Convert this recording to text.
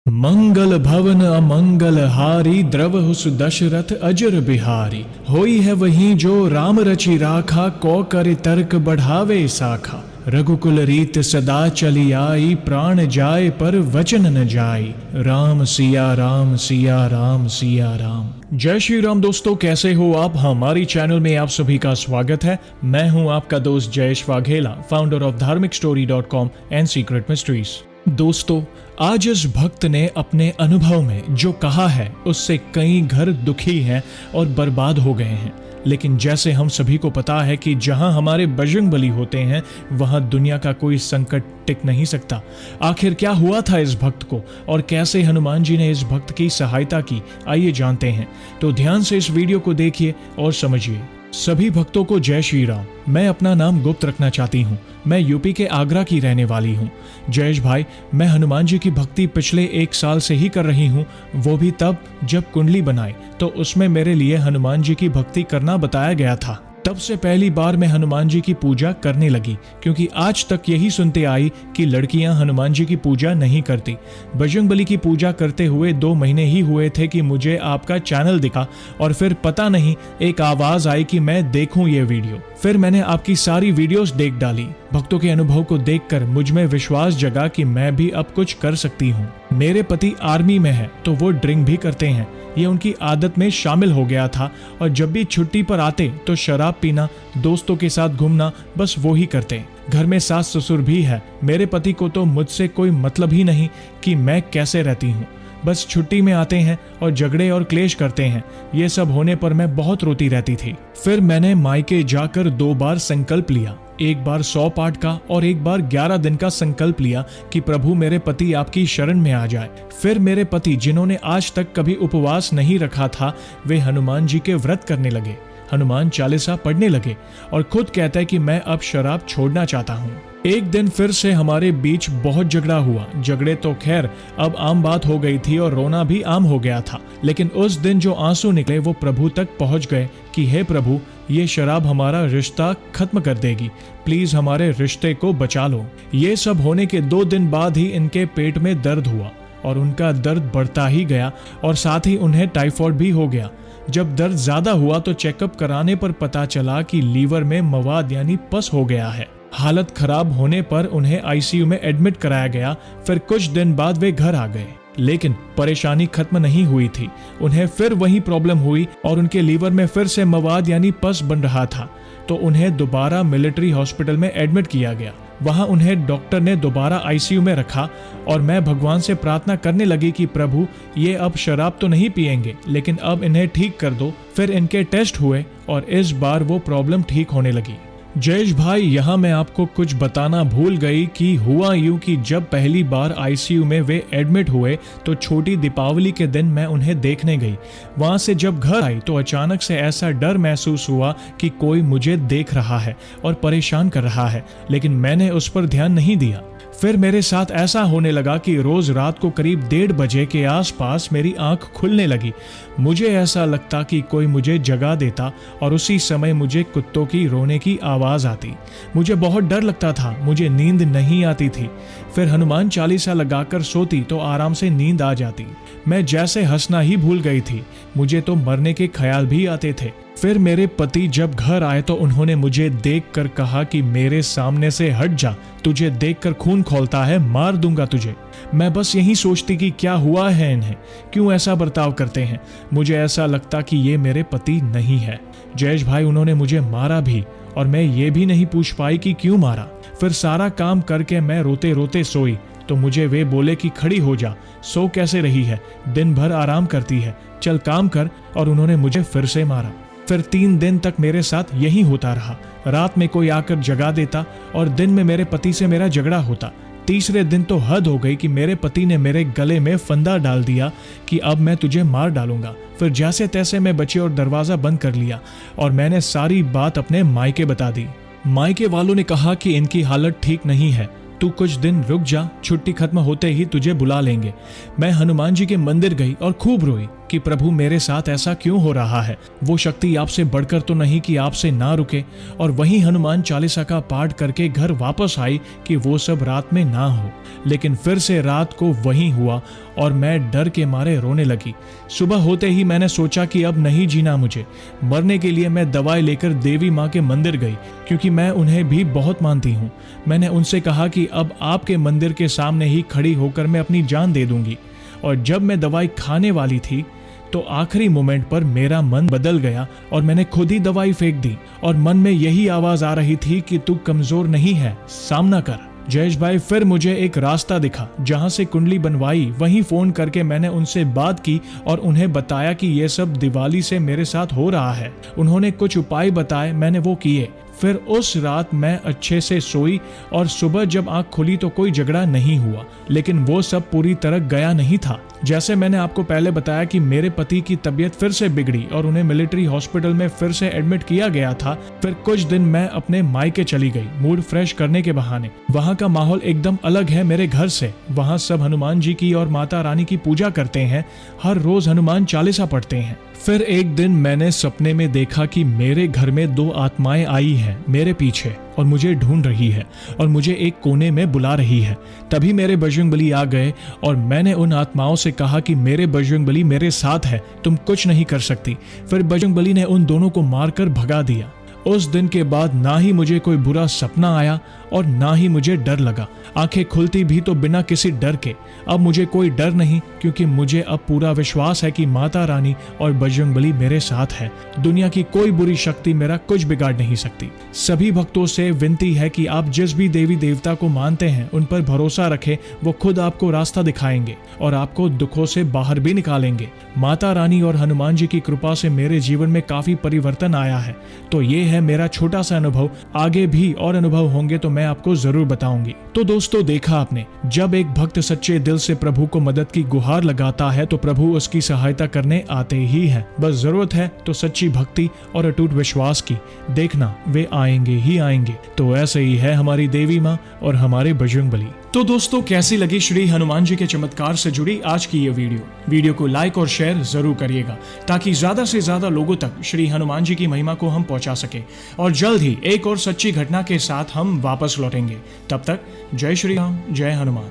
मंगल भवन अमंगल हारी द्रवहु सुदशरथ अजर बिहारी। होई है वही जो राम रचि राखा, को करे तर्क बढ़ावे साखा। रघुकुल रीत सदा चली आई, प्राण जाए पर वचन न जाई। राम सिया राम सिया राम सिया राम। जय श्री राम दोस्तों, कैसे हो आप। हमारी चैनल में आप सभी का स्वागत है। मैं हूं आपका दोस्त जयेश वाघेला, फाउंडर ऑफ धार्मिकस्टोरी.com एंड सीक्रेट मिस्ट्रीज। दोस्तों, आज इस भक्त ने अपने अनुभव में जो कहा है उससे कई घर दुखी हैं और बर्बाद हो गए हैं। लेकिन जैसे हम सभी को पता है कि जहां हमारे बजरंगबली होते हैं वहां दुनिया का कोई संकट टिक नहीं सकता। आखिर क्या हुआ था इस भक्त को और कैसे हनुमान जी ने इस भक्त की सहायता की, आइए जानते हैं। तो ध्यान से इस वीडियो को देखिए और समझिए। सभी भक्तों को जय श्री राम। मैं अपना नाम गुप्त रखना चाहती हूँ। मैं यूपी के आगरा की रहने वाली हूँ। जयेश भाई, मैं हनुमान जी की भक्ति पिछले 1 साल से ही कर रही हूँ, वो भी तब जब कुंडली बनाई तो उसमें मेरे लिए हनुमान जी की भक्ति करना बताया गया था। तब से पहली बार मैं हनुमान जी की पूजा करने लगी, क्योंकि आज तक यही सुनते आई कि लड़कियां हनुमान जी की पूजा नहीं करती। बजरंगबली की पूजा करते हुए 2 महीने ही हुए थे कि मुझे आपका चैनल दिखा और फिर पता नहीं एक आवाज आई कि मैं देखूं ये वीडियो। फिर मैंने आपकी सारी वीडियोस देख डाली। भक्तों के अनुभव को देखकर मुझ में विश्वास जगा कि मैं भी अब कुछ कर सकती हूँ। मेरे पति आर्मी में है तो वो ड्रिंक भी करते हैं, ये उनकी आदत में शामिल हो गया था और जब भी छुट्टी पर आते तो शराब पीना, दोस्तों के साथ घूमना, बस वो ही करते। घर में सास ससुर भी है। मेरे पति को तो मुझसे कोई मतलब ही नहीं कि मैं कैसे रहती हूँ। बस छुट्टी में आते हैं और झगड़े और क्लेश करते हैं। ये सब होने पर मैं बहुत रोती रहती थी। फिर मैंने मायके जाकर 2 बार संकल्प लिया, एक बार 100 पाठ का और एक बार 11 दिन का संकल्प लिया कि प्रभु मेरे पति आपकी शरण में आ जाए। फिर मेरे पति, जिन्होंने आज तक कभी उपवास नहीं रखा था, वे हनुमान जी के व्रत करने लगे, हनुमान चालीसा पढ़ने लगे और खुद कहता है कि मैं अब शराब छोड़ना चाहता हूँ। एक दिन फिर से हमारे बीच बहुत झगड़ा हुआ। झगड़े तो खैर अब आम बात हो गई थी और रोना भी आम हो गया था, लेकिन उस दिन जो आंसू निकले वो प्रभु तक पहुंच गए कि हे प्रभु, ये शराब हमारा रिश्ता खत्म कर देगी, प्लीज हमारे रिश्ते को बचा लो। ये सब होने के 2 दिन बाद ही इनके पेट में दर्द हुआ और उनका दर्द बढ़ता ही गया और साथ ही उन्हें टाइफाइड भी हो गया। जब दर्द ज्यादा हुआ तो चेकअप कराने पर पता चला कि लीवर में मवाद यानी पस हो गया है। हालत खराब होने पर उन्हें आईसीयू में एडमिट कराया गया। फिर कुछ दिन बाद वे घर आ गए, लेकिन परेशानी खत्म नहीं हुई थी। उन्हें फिर वही प्रॉब्लम हुई और उनके लीवर में फिर से मवाद यानी पस बन रहा था, तो उन्हें दोबारा मिलिट्री हॉस्पिटल में एडमिट किया गया। वहां उन्हें डॉक्टर ने दोबारा आईसीयू में रखा और मैं भगवान से प्रार्थना करने लगी कि प्रभु, ये अब शराब तो नहीं पिएंगे, लेकिन अब इन्हें ठीक कर दो। फिर इनके टेस्ट हुए और इस बार वो प्रॉब्लम ठीक होने लगी। जयेश भाई, यहाँ मैं आपको कुछ बताना भूल गई कि हुआ यूं कि जब पहली बार आईसीयू में वे एडमिट हुए तो छोटी दीपावली के दिन मैं उन्हें देखने गई। वहां से जब घर आई तो अचानक से ऐसा डर महसूस हुआ कि कोई मुझे देख रहा है और परेशान कर रहा है, लेकिन मैंने उस पर ध्यान नहीं दिया। फिर मेरे साथ ऐसा होने लगा कि रोज रात को करीब 1:30 बजे के आसपास मेरी आंख खुलने लगी। मुझे ऐसा लगता कि कोई मुझे जगा देता और उसी समय मुझे कुत्तों की रोने की आवाज आती। मुझे बहुत डर लगता था, मुझे नींद नहीं आती थी। फिर हनुमान चालीसा लगाकर सोती तो आराम से नींद आ जाती। मैं जैसे हंसना ही भूल गई थी, मुझे तो मरने के ख्याल भी आते थे। फिर मेरे पति जब घर आए तो उन्होंने मुझे देखकर कहा कि मेरे सामने से हट जा, तुझे देखकर खून खौलता है, मार दूंगा तुझे। मैं बस यही सोचती कि क्या हुआ है इन्हें, क्यों ऐसा बर्ताव करते हैं। मुझे ऐसा लगता कि ये मेरे पति नहीं है। जयेश भाई, उन्होंने मुझे मारा भी और मैं ये भी नहीं पूछ पाई कि क्यों मारा। फिर सारा काम करके मैं रोते रोते सोई तो मुझे वे बोले कि खड़ी हो जा, सो कैसे रही है, दिन भर आराम करती है, चल काम कर। और उन्होंने मुझे फिर से मारा। फिर 3 दिन तक मेरे साथ यही होता रहा। रात में कोई आकर जगा देता और दिन में मेरे पति से मेरा झगड़ा होता। तीसरे दिन तो हद हो गई कि मेरे पति ने मेरे गले में फंदा डाल दिया कि अब मैं तुझे मार डालूंगा। फिर जैसे तैसे मैं बची और दरवाजा बंद कर लिया और मैंने सारी बात अपने मायके बता दी। मायके वालों ने कहा कि इनकी हालत ठीक नहीं है, तू कुछ दिन रुक जा, छुट्टी खत्म होते ही तुझे बुला लेंगे। मैं हनुमान जी के मंदिर गई और खूब रोई। कि प्रभु मेरे साथ ऐसा क्यों हो रहा है। वो शक्ति आपसे बढ़कर तो नहीं कि आपसे ना रुके। और वहीं हनुमान चालीसा का पाठ करके घर वापस आई कि वो सब रात में ना हो। लेकिन फिर से रात को वही हुआ और मैं डर के मारे रोने लगी। सुबह होते ही मैंने सोचा कि अब नहीं जीना मुझे। मरने के लिए मैं दवाई लेकर देवी माँ के मंदिर गई, क्योंकि मैं उन्हें भी बहुत मानती हूँ। मैंने उनसे कहा कि अब आपके मंदिर के सामने ही खड़ी होकर मैं अपनी जान दे दूंगी। और जब मैं दवाई खाने वाली थी तो आखिरी मोमेंट पर मेरा मन बदल गया और मैंने खुद ही दवाई फेंक दी। और मन में यही आवाज आ रही थी कि तू कमजोर नहीं है, सामना कर। जयेश भाई, फिर मुझे एक रास्ता दिखा जहां से कुंडली बनवाई। वहीं फोन करके मैंने उनसे बात की और उन्हें बताया कि ये सब दिवाली से मेरे साथ हो रहा है। उन्होंने कुछ उपाय बताए, मैंने वो किए। फिर उस रात मैं अच्छे से सोई और सुबह जब आंख खुली तो कोई झगड़ा नहीं हुआ। लेकिन वो सब पूरी तरह गया नहीं था। जैसे मैंने आपको पहले बताया कि मेरे पति की तबीयत फिर से बिगड़ी और उन्हें मिलिट्री हॉस्पिटल में फिर से एडमिट किया गया था। फिर कुछ दिन मैं अपने मायके चली गई, मूड फ्रेश करने के बहाने। वहाँ का माहौल एकदम अलग है मेरे घर से। वहाँ सब हनुमान जी की और माता रानी की पूजा करते हैं, हर रोज हनुमान चालीसा पढ़ते हैं। फिर एक दिन मैंने सपने में देखा कि मेरे घर में 2 आत्माएं आई हैं मेरे पीछे और मुझे ढूंढ रही है और मुझे एक कोने में बुला रही है। तभी मेरे बजरंगबली आ गए और मैंने उन आत्माओं से कहा कि मेरे बजरंगबली मेरे साथ है, तुम कुछ नहीं कर सकती। फिर बजरंगबली ने उन दोनों को मारकर भगा दिया। उस दिन के बाद ना ही मुझे कोई बुरा सपना आया और ना ही मुझे डर लगा। आंखें खुलती भी तो बिना किसी डर के। अब मुझे कोई डर नहीं, क्योंकि मुझे अब पूरा विश्वास है कि माता रानी और बजरंगबली मेरे साथ है। दुनिया की कोई बुरी शक्ति मेरा कुछ बिगाड़ नहीं सकती। सभी भक्तों से विनती है कि आप जिस भी देवी देवता को मानते हैं उन पर भरोसा रखें। वो खुद आपको रास्ता दिखाएंगे और आपको दुखों से बाहर भी निकालेंगे। माता रानी और हनुमान जी की कृपा से मेरे जीवन में काफी परिवर्तन आया है। तो ये है मेरा छोटा सा अनुभव। आगे भी और अनुभव होंगे तो मैं आपको जरूर बताऊंगी। तो दोस्तों, देखा आपने, जब एक भक्त सच्चे दिल से प्रभु को मदद की गुहार लगाता है तो प्रभु उसकी सहायता करने आते ही हैं। बस जरूरत है तो सच्ची भक्ति और अटूट विश्वास की। देखना, वे आएंगे ही आएंगे। तो ऐसे ही है हमारी देवी माँ और हमारे बजरंगबली। तो दोस्तों, कैसी लगी श्री हनुमान जी के चमत्कार से जुड़ी आज की ये वीडियो को लाइक और शेयर जरूर करिएगा, ताकि ज्यादा से ज्यादा लोगों तक श्री हनुमान जी की महिमा को हम पहुंचा सके। और जल्द ही एक और सच्ची घटना के साथ हम वापस लौटेंगे। तब तक जय श्री राम, जय हनुमान।